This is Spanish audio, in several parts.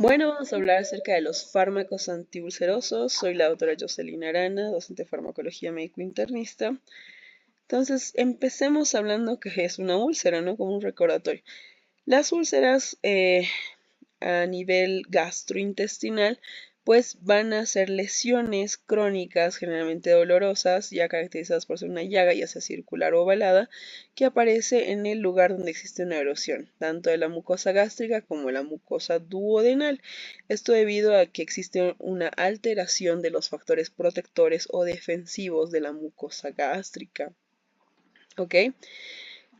Bueno, vamos a hablar acerca de los fármacos antiulcerosos. Soy la doctora Jocelyn Arana, docente de farmacología médico-internista. Entonces, empecemos hablando qué es una úlcera, ¿no? Como un recordatorio. Las úlceras a nivel gastrointestinal, pues van a ser lesiones crónicas, generalmente dolorosas, ya caracterizadas por ser una llaga, ya sea circular o ovalada, que aparece en el lugar donde existe una erosión, tanto de la mucosa gástrica como de la mucosa duodenal. Esto debido a que existe una alteración de los factores protectores o defensivos de la mucosa gástrica. ¿Ok?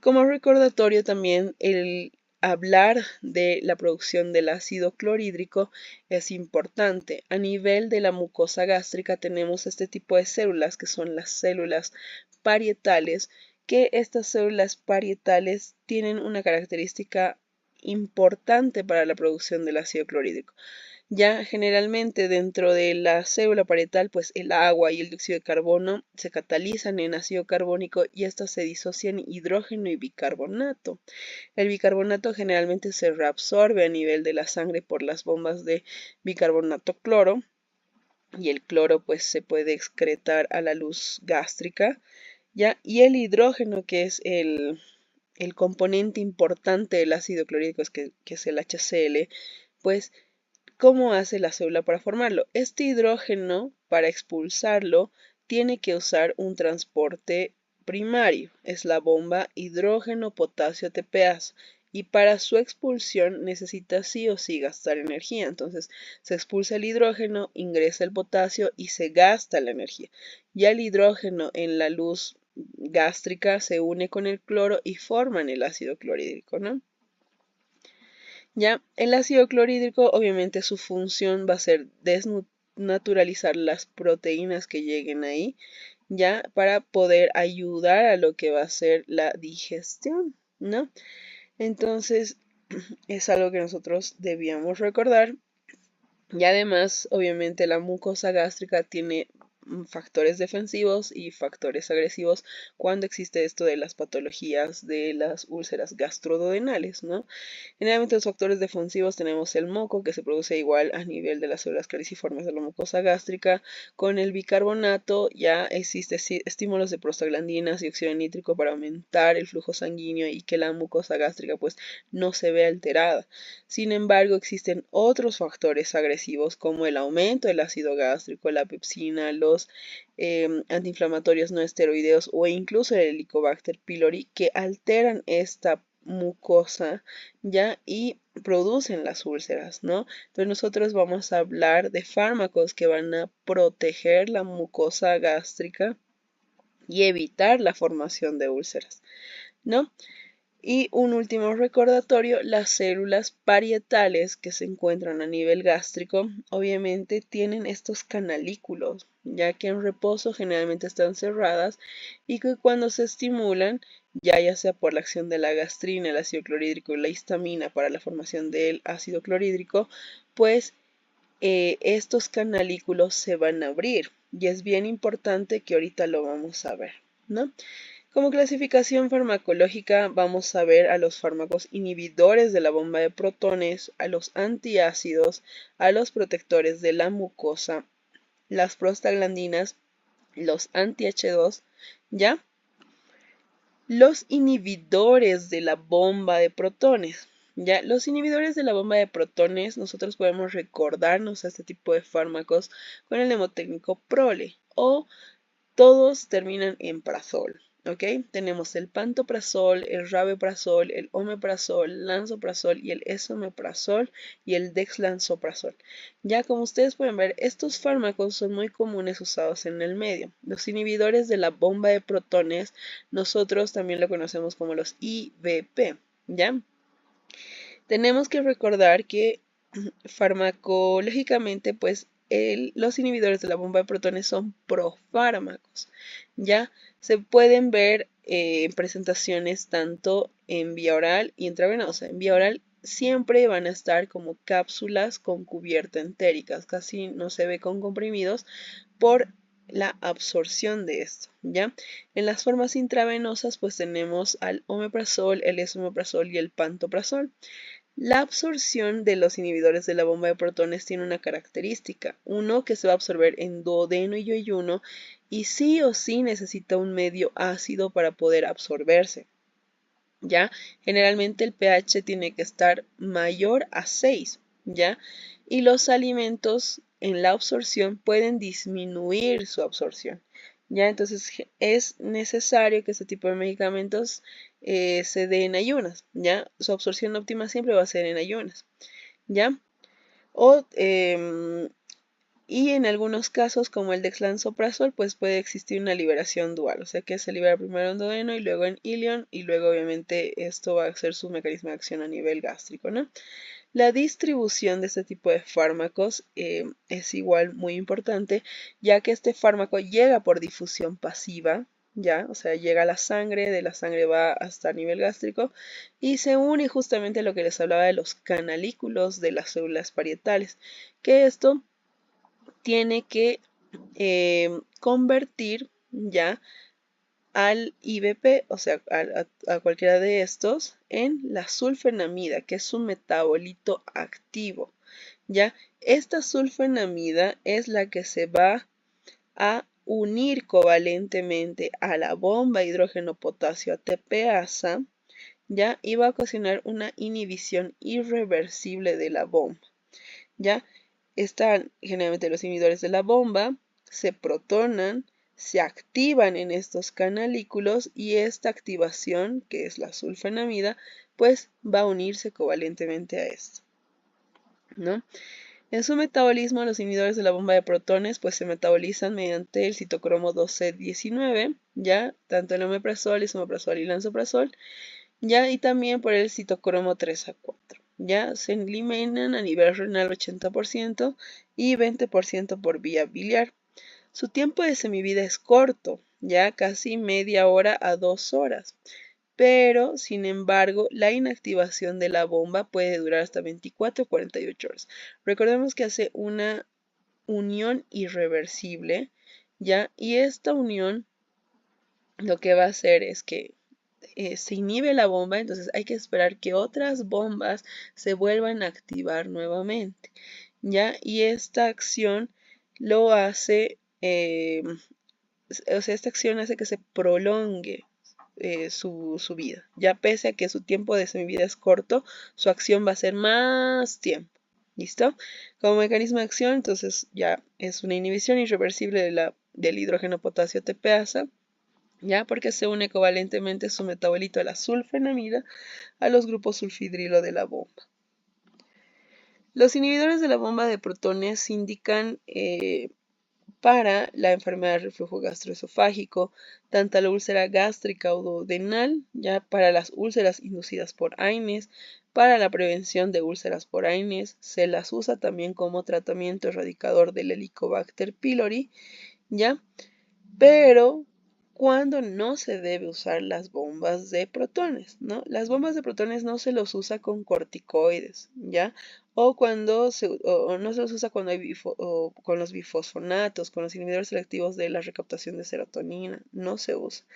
Como recordatorio también, el hablar de la producción del ácido clorhídrico es importante. A nivel de la mucosa gástrica tenemos este tipo de células que son las células parietales, que estas células parietales tienen una característica importante para la producción del ácido clorhídrico. Ya generalmente dentro de la célula parietal, pues el agua y el dióxido de carbono se catalizan en ácido carbónico y estos se disocian en hidrógeno y bicarbonato. El bicarbonato generalmente se reabsorbe a nivel de la sangre por las bombas de bicarbonato cloro y el cloro pues se puede excretar a la luz gástrica, ¿ya? Y el hidrógeno, que es el componente importante del ácido clorhídrico, que es el HCl, pues ¿cómo hace la célula para formarlo? Este hidrógeno, para expulsarlo, tiene que usar un transporte primario. Es la bomba hidrógeno-potasio ATPase. Y para su expulsión necesita sí o sí gastar energía. Entonces se expulsa el hidrógeno, ingresa el potasio y se gasta la energía. Ya el hidrógeno en la luz gástrica se une con el cloro y forman el ácido clorhídrico, ¿no? Ya, el ácido clorhídrico, obviamente su función va a ser desnaturalizar las proteínas que lleguen ahí, ya, para poder ayudar a lo que va a ser la digestión, ¿no? Entonces, es algo que nosotros debíamos recordar. Y además, obviamente, la mucosa gástrica tiene factores defensivos y factores agresivos cuando existe esto de las patologías de las úlceras gastroduodenales, ¿no? Generalmente los factores defensivos tenemos el moco, que se produce igual a nivel de las células caliciformes de la mucosa gástrica. Con el bicarbonato ya existe estímulos de prostaglandinas y óxido nítrico para aumentar el flujo sanguíneo y que la mucosa gástrica pues no se vea alterada. Sin embargo, existen otros factores agresivos como el aumento del ácido gástrico, la pepsina, los antiinflamatorios no esteroideos o incluso el Helicobacter pylori que alteran esta mucosa ya y producen las úlceras, ¿no? Entonces nosotros vamos a hablar de fármacos que van a proteger la mucosa gástrica y evitar la formación de úlceras, ¿no? Y un último recordatorio, las células parietales que se encuentran a nivel gástrico, obviamente tienen estos canalículos, ya que en reposo generalmente están cerradas y que cuando se estimulan, ya sea por la acción de la gastrina, el ácido clorhídrico y la histamina para la formación del ácido clorhídrico, pues estos canalículos se van a abrir. Y es bien importante que ahorita lo vamos a ver, ¿no? Como clasificación farmacológica vamos a ver a los fármacos inhibidores de la bomba de protones, a los antiácidos, a los protectores de la mucosa, las prostaglandinas, los anti-H2, ¿ya? Los inhibidores de la bomba de protones. Ya, los inhibidores de la bomba de protones, nosotros podemos recordarnos a este tipo de fármacos con el mnemotécnico prole o todos terminan en prazol, ¿ok? Tenemos el pantoprazol, el rabeprazol, el omeprazol, lansoprazol y el esomeprazol y el dexlansoprazol. Ya como ustedes pueden ver, estos fármacos son muy comunes usados en el medio. Los inhibidores de la bomba de protones, nosotros también lo conocemos como los IBP, ¿ya? Tenemos que recordar que farmacológicamente, pues los inhibidores de la bomba de protones son profármacos. Ya se pueden ver en presentaciones tanto en vía oral y intravenosa. En vía oral siempre van a estar como cápsulas con cubierta entérica, casi no se ve con comprimidos por la absorción de esto, ¿ya? En las formas intravenosas pues tenemos al omeprazol, el esomeprazol y el pantoprazol. La absorción de los inhibidores de la bomba de protones tiene una característica, uno que se va a absorber en duodeno y yoyuno y sí o sí necesita un medio ácido para poder absorberse. ¿Ya? Generalmente el pH tiene que estar mayor a 6, ¿ya? Y los alimentos en la absorción pueden disminuir su absorción, ¿ya? Entonces es necesario que este tipo de medicamentos se den en ayunas, ¿ya? Su absorción óptima siempre va a ser en ayunas, ¿ya? O y en algunos casos, como el dexlansoprazol, pues puede existir una liberación dual, o sea que se libera primero en duodeno y luego en ilion, y luego obviamente esto va a ser su mecanismo de acción a nivel gástrico, ¿no? La distribución de este tipo de fármacos es igual muy importante, ya que este fármaco llega por difusión pasiva, ¿ya? O sea, llega a la sangre, de la sangre va hasta a nivel gástrico y se une justamente a lo que les hablaba de los canalículos de las células parietales, que esto tiene que convertir ya al IBP, o sea, a cualquiera de estos, en la sulfenamida, que es un metabolito activo. ¿Ya? Esta sulfenamida es la que se va a unir covalentemente a la bomba hidrógeno-potasio ATPasa, ¿ya? Y va a ocasionar una inhibición irreversible de la bomba. ¿Ya? Están generalmente los inhibidores de la bomba, se protonan, se activan en estos canalículos y esta activación, que es la sulfenamida, pues va a unirse covalentemente a esto, ¿no? En su metabolismo, los inhibidores de la bomba de protones pues se metabolizan mediante el citocromo 2C19, ya, tanto el omeprazol, esomeprazol y lansoprazol, ya, y también por el citocromo 3A4. Ya se eliminan a nivel renal 80% y 20% por vía biliar. Su tiempo de semivida es corto, ya casi media hora a 2 horas, pero sin embargo la inactivación de la bomba puede durar hasta 24 o 48 horas. Recordemos que hace una unión irreversible, ya, y esta unión lo que va a hacer es que se inhibe la bomba, entonces hay que esperar que otras bombas se vuelvan a activar nuevamente, ¿ya? Y esta acción lo hace, o sea, esta acción hace que se prolongue su vida, ya pese a que su tiempo de semivida es corto, su acción va a ser más tiempo. ¿Listo? Como mecanismo de acción, entonces ya es una inhibición irreversible del hidrógeno potasio TPasa, ¿ya? Porque se une covalentemente su metabolito de la sulfenamida a los grupos sulfidrilo de la bomba. Los inhibidores de la bomba de protones se indican para la enfermedad de reflujo gastroesofágico, tanto la úlcera gástrica o duodenal, ya para las úlceras inducidas por AINES, para la prevención de úlceras por AINES, se las usa también como tratamiento erradicador del Helicobacter pylori, ¿ya? Pero cuando no se debe usar las bombas de protones, ¿no? Las bombas de protones no se los usa con corticoides, ¿ya? O no se los usa cuando hay con los bifosfonatos, con los inhibidores selectivos de la recaptación de serotonina, no se usa,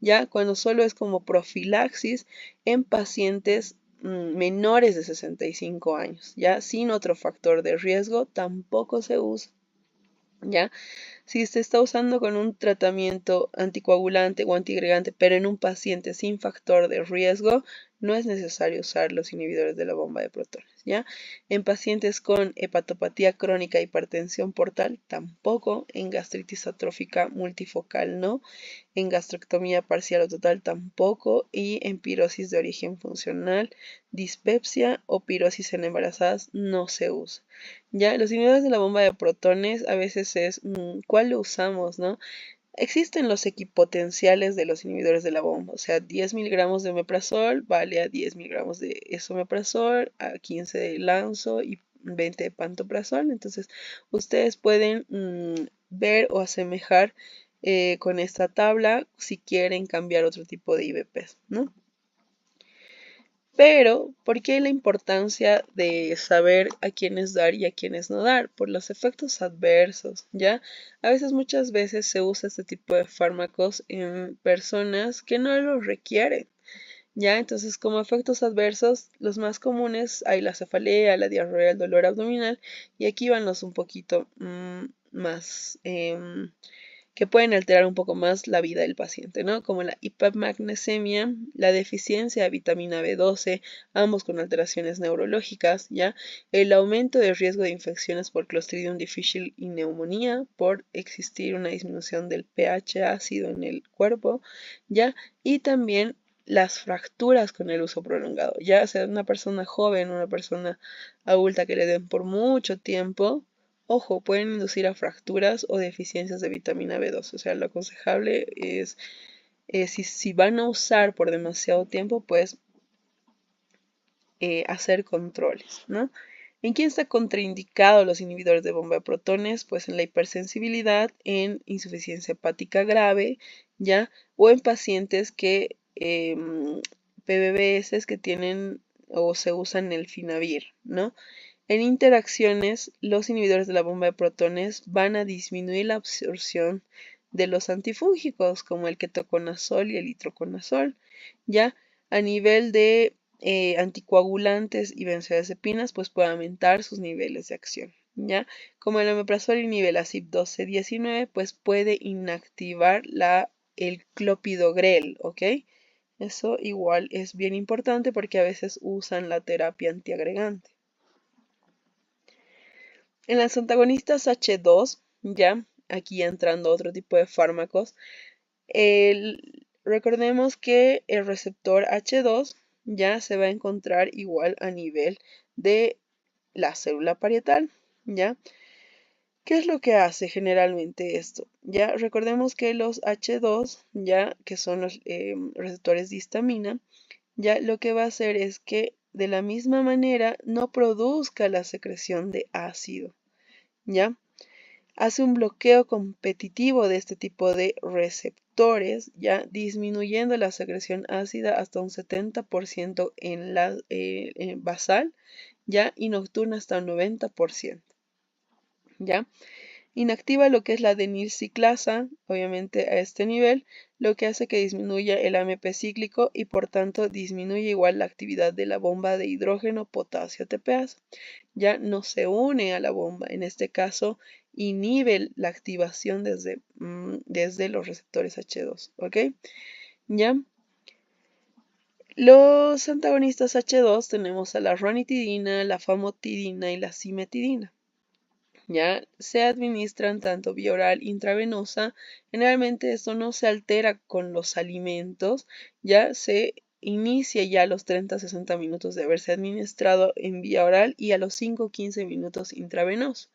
¿ya? Cuando solo es como profilaxis en pacientes menores de 65 años, ¿ya? Sin otro factor de riesgo, tampoco se usa, ¿ya? Si se está usando con un tratamiento anticoagulante o antiagregante, pero en un paciente sin factor de riesgo, no es necesario usar los inhibidores de la bomba de protones, ¿ya? En pacientes con hepatopatía crónica, hipertensión portal, tampoco. En gastritis atrófica multifocal, no. En gastrectomía parcial o total, tampoco. Y en pirosis de origen funcional, dispepsia o pirosis en embarazadas, no se usa. Ya, los inhibidores de la bomba de protones a veces es, ¿cuál lo usamos, no? Existen los equipotenciales de los inhibidores de la bomba, o sea, 10 miligramos de omeprazol vale a 10 miligramos de esomeprazol, a 15 de lanzo y 20 de pantoprazol. Entonces, ustedes pueden ver o asemejar con esta tabla si quieren cambiar otro tipo de IBPs, ¿no? Pero, ¿por qué la importancia de saber a quiénes dar y a quiénes no dar? Por los efectos adversos, ¿ya? A veces, muchas veces se usa este tipo de fármacos en personas que no lo requieren, ¿ya? Entonces, como efectos adversos, los más comunes hay la cefalea, la diarrea, el dolor abdominal, y aquí van los un poquito más que pueden alterar un poco más la vida del paciente, ¿no? Como la hipomagnesemia, la deficiencia de vitamina B12, ambos con alteraciones neurológicas, ¿ya? El aumento de riesgo de infecciones por Clostridium difficile y neumonía, por existir una disminución del pH ácido en el cuerpo, ¿ya? Y también las fracturas con el uso prolongado, ya sea una persona joven, una persona adulta que le den por mucho tiempo. Ojo, pueden inducir a fracturas o deficiencias de vitamina B2. O sea, lo aconsejable es, si van a usar por demasiado tiempo, pues hacer controles, ¿no? ¿En quién está contraindicado los inhibidores de bomba de protones? Pues en la hipersensibilidad, en insuficiencia hepática grave, ¿ya? O en pacientes que, PBBS que tienen o se usan el finavir, ¿no? En interacciones, los inhibidores de la bomba de protones van a disminuir la absorción de los antifúngicos, como el ketoconazol y el itraconazol. Ya a nivel de anticoagulantes y benzodiazepinas, pues puede aumentar sus niveles de acción. ¿Ya? Como el omeprazol inhibe la CYP12-19, pues puede inactivar el clopidogrel, ¿ok? Eso igual es bien importante porque a veces usan la terapia antiagregante. En las antagonistas H2, ya aquí entrando otro tipo de fármacos, recordemos que el receptor H2 ya se va a encontrar igual a nivel de la célula parietal, ¿ya? ¿Qué es lo que hace generalmente esto? Ya recordemos que los H2, ya que son los receptores de histamina, ya lo que va a hacer es que de la misma manera no produzca la secreción de ácido, ¿ya? Hace un bloqueo competitivo de este tipo de receptores, ya disminuyendo la secreción ácida hasta un 70% en la basal, ya, y nocturna hasta un 90%, ya. Inactiva lo que es la denilciclasa, obviamente a este nivel, lo que hace que disminuya el AMP cíclico y por tanto disminuye igual la actividad de la bomba de hidrógeno potasio ATPase. Ya no se une a la bomba, en este caso inhibe la activación desde los receptores H2, ¿ok? Ya. Los antagonistas H2 tenemos a la ranitidina, la famotidina y la cimetidina. Ya se administran tanto vía oral intravenosa. Generalmente esto no se altera con los alimentos, ya se inicia ya a los 30-60 minutos de haberse administrado en vía oral y a los 5-15 minutos intravenoso.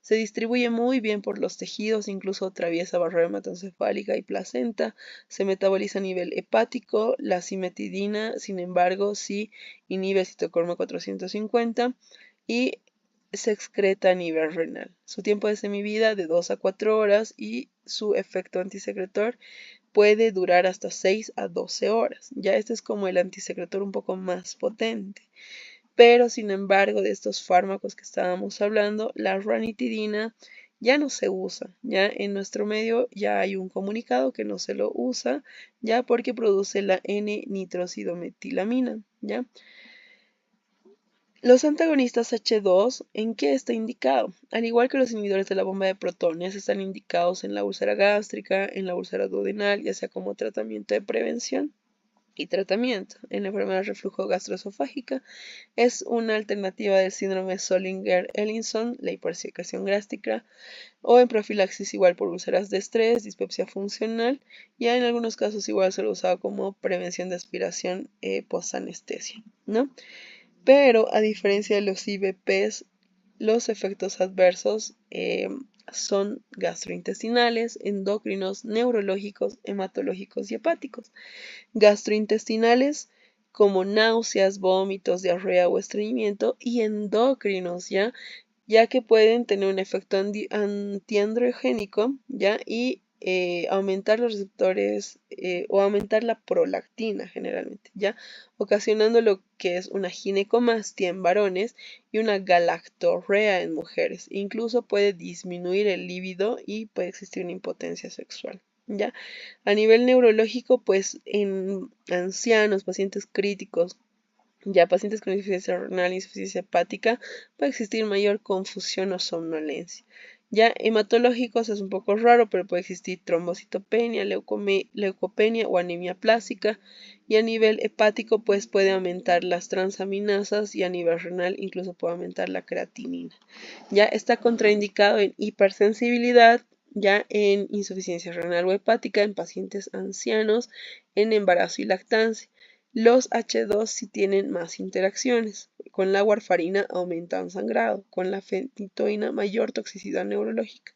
Se distribuye muy bien por los tejidos, incluso atraviesa barrera hematoencefálica y placenta. Se metaboliza a nivel hepático. La cimetidina, sin embargo, sí inhibe el citocromo 450 y se excreta a nivel renal. Su tiempo de semivida de 2 a 4 horas y su efecto antisecretor puede durar hasta 6 a 12 horas. Ya este es como el antisecretor un poco más potente. Pero sin embargo, de estos fármacos que estábamos hablando, la ranitidina ya no se usa. Ya en nuestro medio ya hay un comunicado que no se lo usa, ya porque produce la N-nitroxidometilamina, ¿ya? Los antagonistas H2, ¿en qué está indicado? Al igual que los inhibidores de la bomba de protones, están indicados en la úlcera gástrica, en la úlcera duodenal, ya sea como tratamiento de prevención y tratamiento. En la enfermedad de reflujo gastroesofágica es una alternativa del síndrome Zollinger-Ellison, la hipersecreción gástrica, o en profilaxis igual por úlceras de estrés, dispepsia funcional, y en algunos casos igual se lo usaba como prevención de aspiración post-anestesia, ¿no? Pero a diferencia de los IBPs, los efectos adversos son gastrointestinales, endocrinos, neurológicos, hematológicos y hepáticos. Gastrointestinales como náuseas, vómitos, diarrea o estreñimiento, y endocrinos, ya que pueden tener un efecto antiandrogénico, ¿ya? Y aumentar los receptores o aumentar la prolactina generalmente, ¿ya? Ocasionando lo que es una ginecomastia en varones y una galactorrea en mujeres. Incluso puede disminuir el líbido y puede existir una impotencia sexual. ¿ya? A nivel neurológico, pues en ancianos, pacientes críticos, ya pacientes con insuficiencia renal, insuficiencia hepática, puede existir mayor confusión o somnolencia. Ya hematológicos es un poco raro, pero puede existir trombocitopenia, leucopenia o anemia plástica. Y a nivel hepático, pues puede aumentar las transaminasas y a nivel renal incluso puede aumentar la creatinina. Ya está contraindicado en hipersensibilidad, ya en insuficiencia renal o hepática, en pacientes ancianos, en embarazo y lactancia. Los H2 sí tienen más interacciones. Con la warfarina aumentan sangrado, con la fenitoína mayor toxicidad neurológica,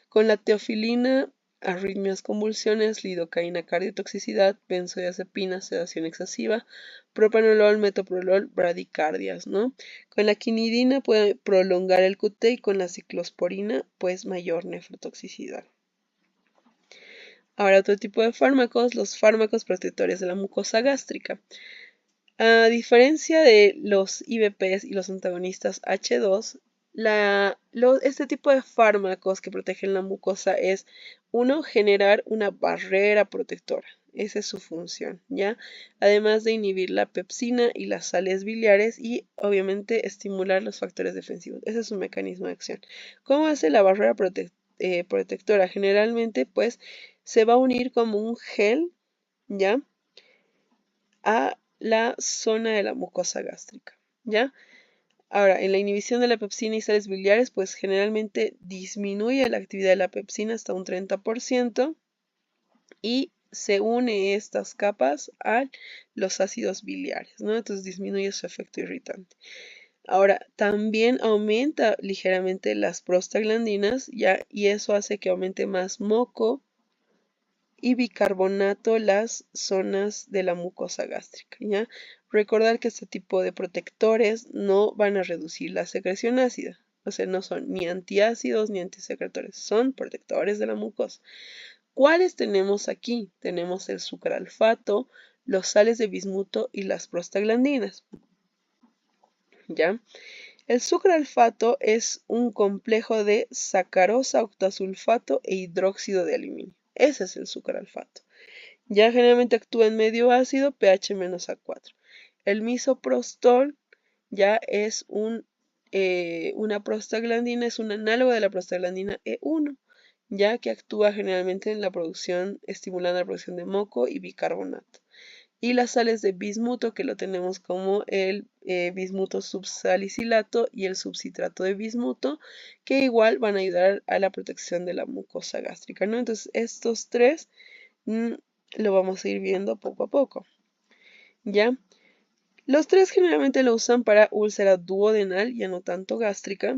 con la teofilina arritmias, convulsiones, lidocaína, cardiotoxicidad, benzodiazepina, sedación excesiva, propanolol, metoprolol, bradicardias, ¿no? Con la quinidina puede prolongar el QT y con la ciclosporina, pues mayor nefrotoxicidad. Ahora, otro tipo de fármacos, los fármacos protectores de la mucosa gástrica. A diferencia de los IBPs y los antagonistas H2, este tipo de fármacos que protegen la mucosa es, uno, generar una barrera protectora. Esa es su función, ¿ya? Además de inhibir la pepsina y las sales biliares y, obviamente, estimular los factores defensivos. Ese es su mecanismo de acción. ¿Cómo hace la barrera protectora? Generalmente, pues, se va a unir como un gel, ¿ya? A la zona de la mucosa gástrica, ¿ya? Ahora, en la inhibición de la pepsina y sales biliares, pues generalmente disminuye la actividad de la pepsina hasta un 30% y se une estas capas a los ácidos biliares, ¿no? Entonces disminuye su efecto irritante. Ahora, también aumenta ligeramente las prostaglandinas, ¿ya? Y eso hace que aumente más moco y bicarbonato las zonas de la mucosa gástrica, ¿ya? Recordar que este tipo de protectores no van a reducir la secreción ácida, o sea, no son ni antiácidos ni antisecretores, son protectores de la mucosa. ¿Cuáles tenemos aquí? Tenemos el sucralfato, los sales de bismuto y las prostaglandinas, ¿ya? El sucralfato es un complejo de sacarosa, octasulfato e hidróxido de aluminio. Ese es el sucralfato. Ya generalmente actúa en medio ácido, pH menos A4. El misoprostol ya es una prostaglandina, es un análogo de la prostaglandina E1, ya que actúa generalmente en la producción, estimulando la producción de moco y bicarbonato. Y las sales de bismuto, que lo tenemos como el bismuto subsalicilato y el subcitrato de bismuto, que igual van a ayudar a la protección de la mucosa gástrica, ¿no? Entonces, estos tres lo vamos a ir viendo poco a poco, ¿ya? Los tres generalmente lo usan para úlcera duodenal, ya no tanto gástrica,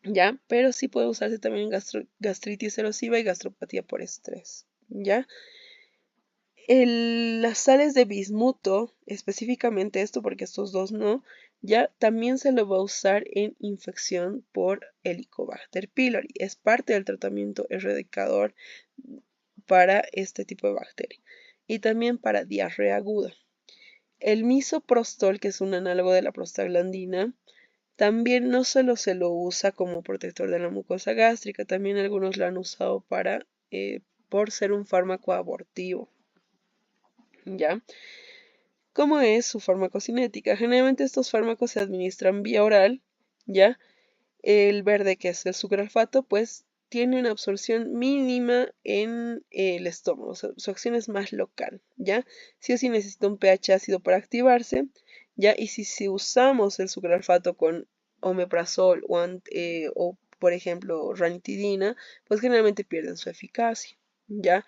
¿ya? Pero sí puede usarse también en gastritis erosiva y gastropatía por estrés, ¿ya? Las sales de bismuto, específicamente esto porque estos dos no, ya también se lo va a usar en infección por Helicobacter pylori. Es parte del tratamiento erradicador para este tipo de bacteria y también para diarrea aguda. El misoprostol, que es un análogo de la prostaglandina, también no solo se lo usa como protector de la mucosa gástrica, también algunos lo han usado por ser un fármaco abortivo, ¿ya? ¿Cómo es su farmacocinética? Generalmente estos fármacos se administran vía oral, ¿ya? El verde, que es el sucralfato, pues tiene una absorción mínima en el estómago, su acción es más local, ¿ya? Sí o sí necesita un pH ácido para activarse, ¿ya? Y si usamos el sucralfato con omeprazol o por ejemplo, ranitidina, pues generalmente pierden su eficacia, ¿ya?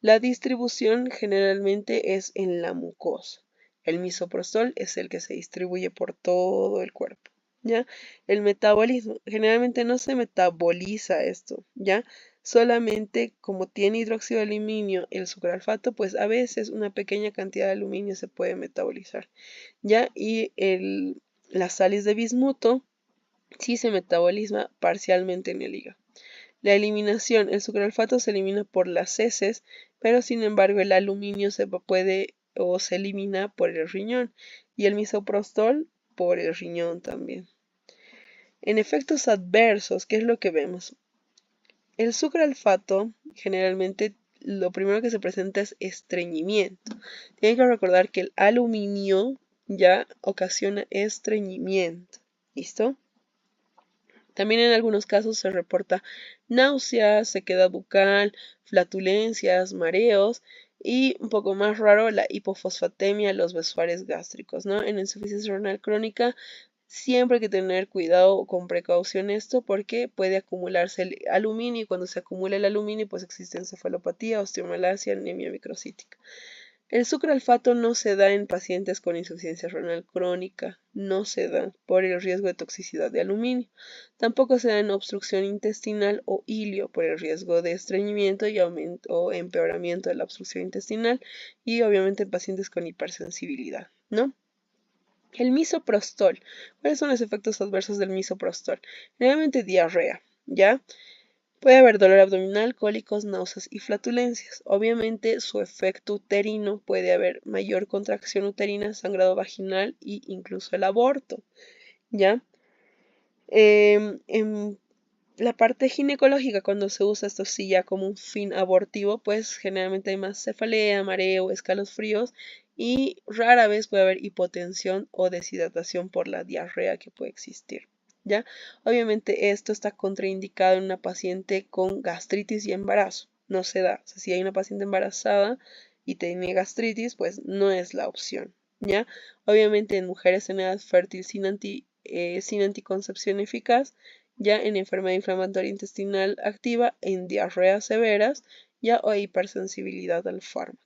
La distribución generalmente es en la mucosa. El misoprostol es el que se distribuye por todo el cuerpo, ¿ya? El metabolismo, generalmente no se metaboliza esto, ¿ya? Solamente como tiene hidróxido de aluminio el sucralfato, pues a veces una pequeña cantidad de aluminio se puede metabolizar, ¿ya? Y las sales de bismuto sí se metaboliza parcialmente en el hígado. La eliminación, el sucralfato se elimina por las heces, pero sin embargo el aluminio se puede o se elimina por el riñón y el misoprostol por el riñón también. En efectos adversos, ¿qué es lo que vemos? El sucralfato generalmente lo primero que se presenta es estreñimiento. Tienen que recordar que el aluminio ya ocasiona estreñimiento. ¿Listo? También en algunos casos se reporta náuseas, sequedad bucal, flatulencias, mareos y un poco más raro la hipofosfatemia, los besuares gástricos, ¿no? En insuficiencia renal crónica siempre hay que tener cuidado con precaución esto porque puede acumularse el aluminio y cuando se acumula el aluminio pues existe encefalopatía, osteomalacia, anemia microcítica. El sucralfato no se da en pacientes con insuficiencia renal crónica, no se da por el riesgo de toxicidad de aluminio. Tampoco se da en obstrucción intestinal o ilio por el riesgo de estreñimiento y aumento o empeoramiento de la obstrucción intestinal y obviamente en pacientes con hipersensibilidad, ¿no? El misoprostol. ¿Cuáles son los efectos adversos del misoprostol? Generalmente diarrea, ¿ya? Puede haber dolor abdominal, cólicos, náuseas y flatulencias. Obviamente su efecto uterino puede haber mayor contracción uterina, sangrado vaginal e incluso el aborto, ¿ya? En la parte ginecológica, cuando se usa esto sí ya como un fin abortivo, pues generalmente hay más cefalea, mareo, escalofríos y rara vez puede haber hipotensión o deshidratación por la diarrea que puede existir. ¿Ya? Obviamente esto está contraindicado en una paciente con gastritis y embarazo. No se da. O sea, si hay una paciente embarazada y tiene gastritis, pues no es la opción. ¿Ya? Obviamente en mujeres en edad fértil sin anticoncepción eficaz, ya en enfermedad inflamatoria intestinal activa, en diarreas severas, ya o hipersensibilidad al fármaco.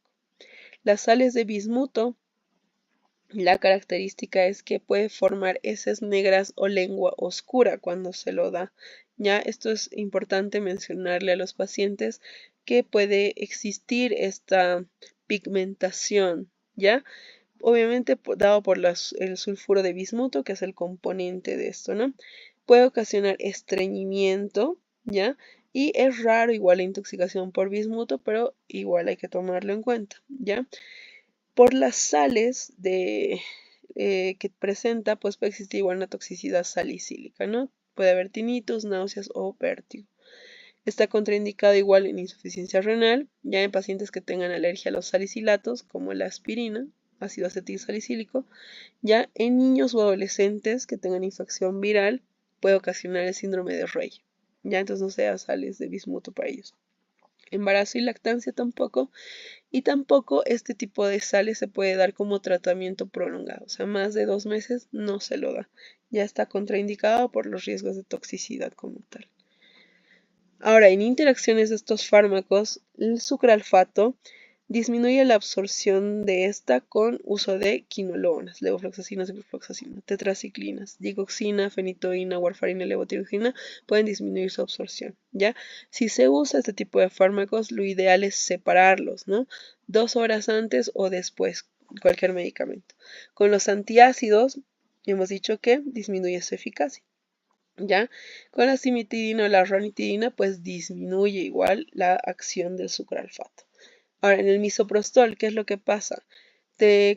Las sales de bismuto, la característica es que puede formar heces negras o lengua oscura cuando se lo da. Ya esto es importante mencionarle a los pacientes que puede existir esta pigmentación, ¿ya? Obviamente dado por el sulfuro de bismuto, que es el componente de esto, ¿no? Puede ocasionar estreñimiento, ¿ya? Y es raro igual la intoxicación por bismuto, pero igual hay que tomarlo en cuenta, ¿ya? Por las sales que presenta, pues puede existir igual una toxicidad salicílica, ¿no? Puede haber tinnitus, náuseas o vértigo. Está contraindicado igual en insuficiencia renal, ya en pacientes que tengan alergia a los salicilatos, como la aspirina, ácido acetilsalicílico, ya en niños o adolescentes que tengan infección viral, puede ocasionar el síndrome de Rey. Ya entonces no se da sales de bismuto para ellos. Embarazo y lactancia tampoco, y tampoco este tipo de sales se puede dar como tratamiento prolongado, o sea, más de 2 meses no se lo da, ya está contraindicado por los riesgos de toxicidad como tal. Ahora, en interacciones de estos fármacos, el sucralfato disminuye la absorción de esta con uso de quinolonas, levofloxacina, ciprofloxacina, tetraciclinas, digoxina, fenitoína, warfarina y levotiroxina pueden disminuir su absorción, ¿ya? Si se usa este tipo de fármacos, lo ideal es separarlos, ¿no? 2 horas antes o después, cualquier medicamento. Con los antiácidos, hemos dicho que disminuye su eficacia. ¿Ya? Con la cimetidina o la ranitidina, pues disminuye igual la acción del sucralfato. Ahora, en el misoprostol, ¿qué es lo que pasa?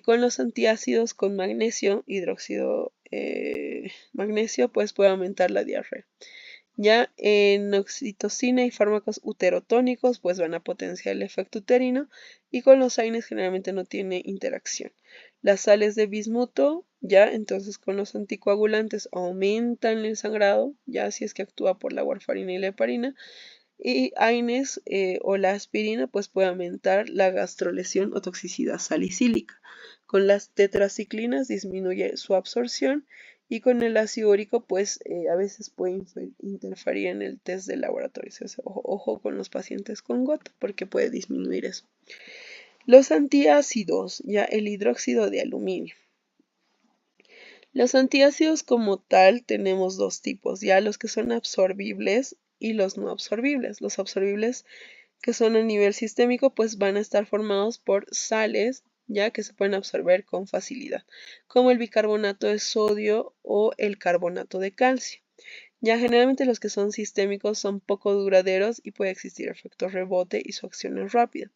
Con los antiácidos con magnesio, hidróxido magnesio, pues puede aumentar la diarrea. Ya en oxitocina y fármacos uterotónicos, pues van a potenciar el efecto uterino y con los AINES generalmente no tiene interacción. Las sales de bismuto, ya entonces con los anticoagulantes aumentan el sangrado, ya si es que actúa por la warfarina y la heparina, y AINES o la aspirina, pues puede aumentar la gastrolesión o toxicidad salicílica. Con las tetraciclinas disminuye su absorción y con el ácido úrico, pues a veces puede interferir en el test de laboratorio. O sea, ojo con los pacientes con gota porque puede disminuir eso. Los antiácidos, ya el hidróxido de aluminio. Los antiácidos como tal tenemos dos tipos, ya los que son absorbibles y los no absorbibles. Los absorbibles que son a nivel sistémico pues van a estar formados por sales ya que se pueden absorber con facilidad, como el bicarbonato de sodio o el carbonato de calcio. Ya generalmente los que son sistémicos son poco duraderos y puede existir efecto rebote y su acción es rápida.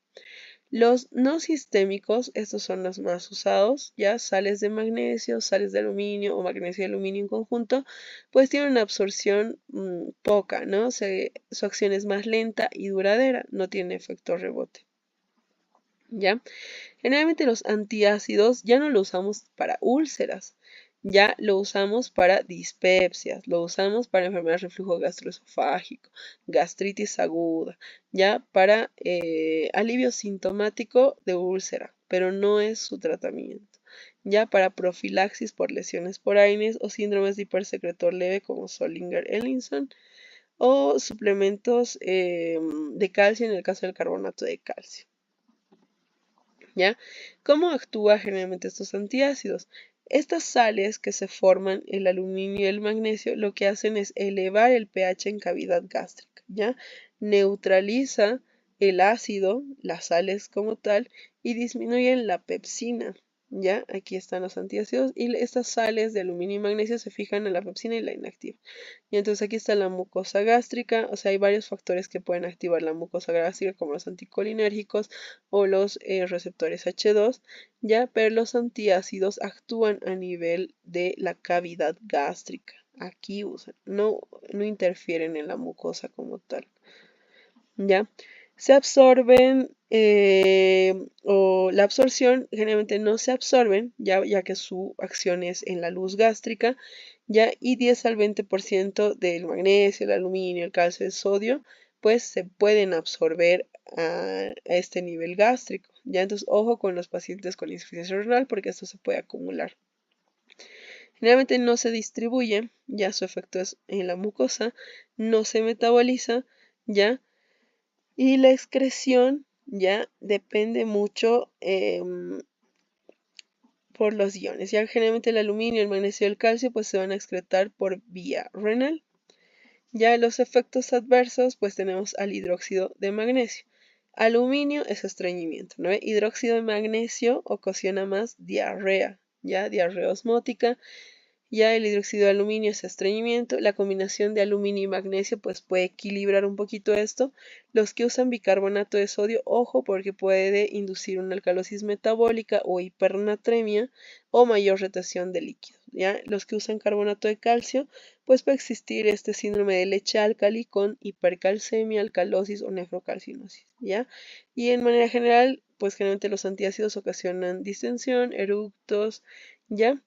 Los no sistémicos, estos son los más usados, ya sales de magnesio, sales de aluminio o magnesio y aluminio en conjunto, pues tienen una absorción poca, ¿no? Su acción es más lenta y duradera, no tiene efecto rebote, ¿ya? Generalmente los antiácidos ya no lo usamos para úlceras, ya lo usamos para dispepsias, lo usamos para enfermedades de reflujo gastroesofágico, gastritis aguda, ya para alivio sintomático de úlcera, pero no es su tratamiento. Ya para profilaxis por lesiones por AINES o síndromes de hipersecretor leve como Zollinger-Ellison o suplementos de calcio en el caso del carbonato de calcio. ¿Ya? ¿Cómo actúa generalmente estos antiácidos? Estas sales que se forman, el aluminio y el magnesio, lo que hacen es elevar el pH en cavidad gástrica, ¿ya? Neutraliza el ácido, las sales como tal, y disminuyen la pepsina, ¿ya? Aquí están los antiácidos y estas sales de aluminio y magnesio se fijan en la pepsina y la inactivan. Y entonces aquí está la mucosa gástrica, o sea, hay varios factores que pueden activar la mucosa gástrica, como los anticolinérgicos o los receptores H2, ya, pero los antiácidos actúan a nivel de la cavidad gástrica. Aquí usan, no interfieren en la mucosa como tal, ya. Se absorben o la absorción generalmente no se absorben, ya que su acción es en la luz gástrica, ya, y 10 al 20% del magnesio, el aluminio, el calcio, el sodio, pues se pueden absorber a este nivel gástrico, ya. Entonces, ojo con los pacientes con insuficiencia renal porque esto se puede acumular. Generalmente no se distribuye, ya su efecto es en la mucosa, no se metaboliza, ya, y la excreción ya depende mucho por los iones. Ya generalmente el aluminio, el magnesio y el calcio pues se van a excretar por vía renal. Ya los efectos adversos pues tenemos al hidróxido de magnesio. Aluminio es estreñimiento, ¿no? Hidróxido de magnesio ocasiona más diarrea, ya diarrea osmótica. Ya el hidróxido de aluminio es estreñimiento. La combinación de aluminio y magnesio pues puede equilibrar un poquito esto. Los que usan bicarbonato de sodio, ojo, porque puede inducir una alcalosis metabólica o hipernatremia o mayor retención de líquidos. ¿Ya? Los que usan carbonato de calcio, pues puede existir este síndrome de leche álcali con hipercalcemia, alcalosis o nefrocalcinosis. ¿Ya? Y en manera general, pues generalmente los antiácidos ocasionan distensión, eructos, ¿ya?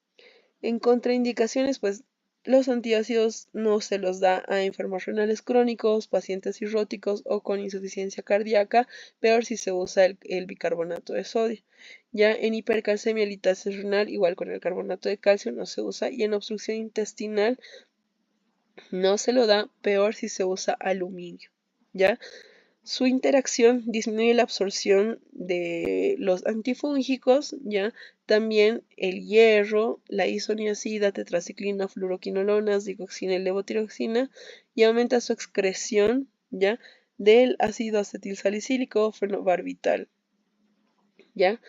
En contraindicaciones, pues los antiácidos no se los da a enfermos renales crónicos, pacientes cirróticos o con insuficiencia cardíaca, peor si se usa el bicarbonato de sodio. Ya en hipercalcemia litasis renal, igual con el carbonato de calcio no se usa, y en obstrucción intestinal no se lo da, peor si se usa aluminio. ¿Ya? Su interacción disminuye la absorción de los antifúngicos, ¿ya? También el hierro, la isoniazida, tetraciclina, fluoroquinolonas, digoxina y levotiroxina, y aumenta su excreción, ¿ya? Del ácido acetilsalicílico fenobarbital, ¿ya?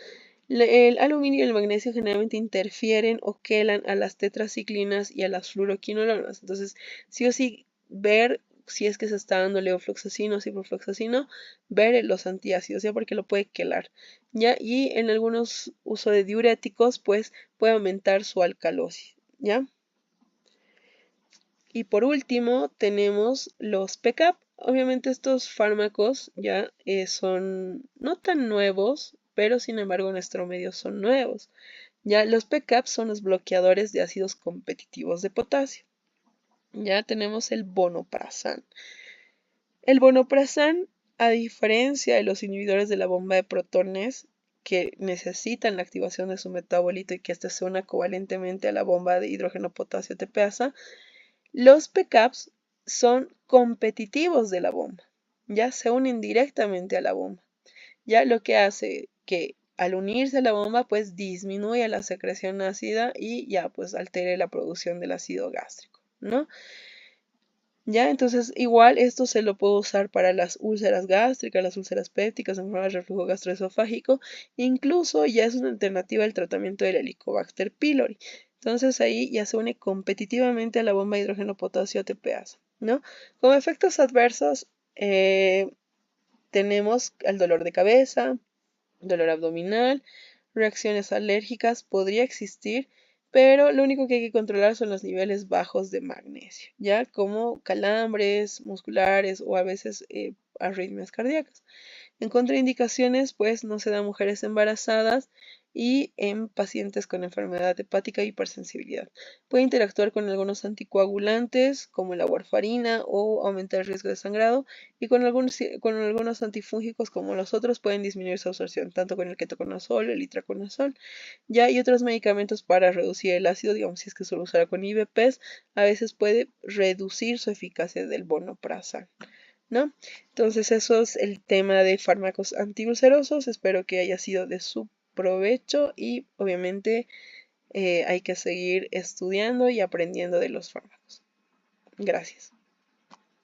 El aluminio y el magnesio generalmente interfieren o quelan a las tetraciclinas y a las fluoroquinolonas. Entonces, sí o sí, ver si es que se está dando levofloxacino o ciprofloxacino, ver los antiácidos, ya, porque lo puede quelar, ya, y en algunos usos de diuréticos, pues puede aumentar su alcalosis, ya. Y por último, tenemos los PCAP. Obviamente estos fármacos ya son no tan nuevos, pero sin embargo en nuestro medio son nuevos. Ya los PCAP son los bloqueadores de ácidos competitivos de potasio. Ya tenemos el vonoprazán. El vonoprazán, a diferencia de los inhibidores de la bomba de protones, que necesitan la activación de su metabolito y que éste se una covalentemente a la bomba de hidrógeno potasio TPasa, los PCAPs son competitivos de la bomba, ya se unen directamente a la bomba, ya lo que hace que al unirse a la bomba pues disminuya la secreción ácida y ya pues altere la producción del ácido gástrico, ¿no? Ya, entonces igual esto se lo puedo usar para las úlceras gástricas, las úlceras pépticas, enfermedades de reflujo gastroesofágico, incluso ya es una alternativa al tratamiento del Helicobacter pylori. Entonces ahí ya se une competitivamente a la bomba de hidrógeno potasio ATPasa, ¿no? Como efectos adversos tenemos el dolor de cabeza, dolor abdominal, reacciones alérgicas podría existir, pero lo único que hay que controlar son los niveles bajos de magnesio, ya como calambres musculares o a veces arritmias cardíacas. En contraindicaciones, pues no se da a mujeres embarazadas y en pacientes con enfermedad hepática e hipersensibilidad. Puede interactuar con algunos anticoagulantes como la warfarina o aumentar el riesgo de sangrado y con algunos antifúngicos como los otros pueden disminuir su absorción, tanto con el ketoconazol, el itraconazol, ya hay otros medicamentos para reducir el ácido, digamos si es que solo usara con IVPs, a veces puede reducir su eficacia del vonoprazan. ¿No? Entonces eso es el tema de fármacos antiulcerosos. Espero que haya sido de su provecho y obviamente hay que seguir estudiando y aprendiendo de los fármacos. Gracias.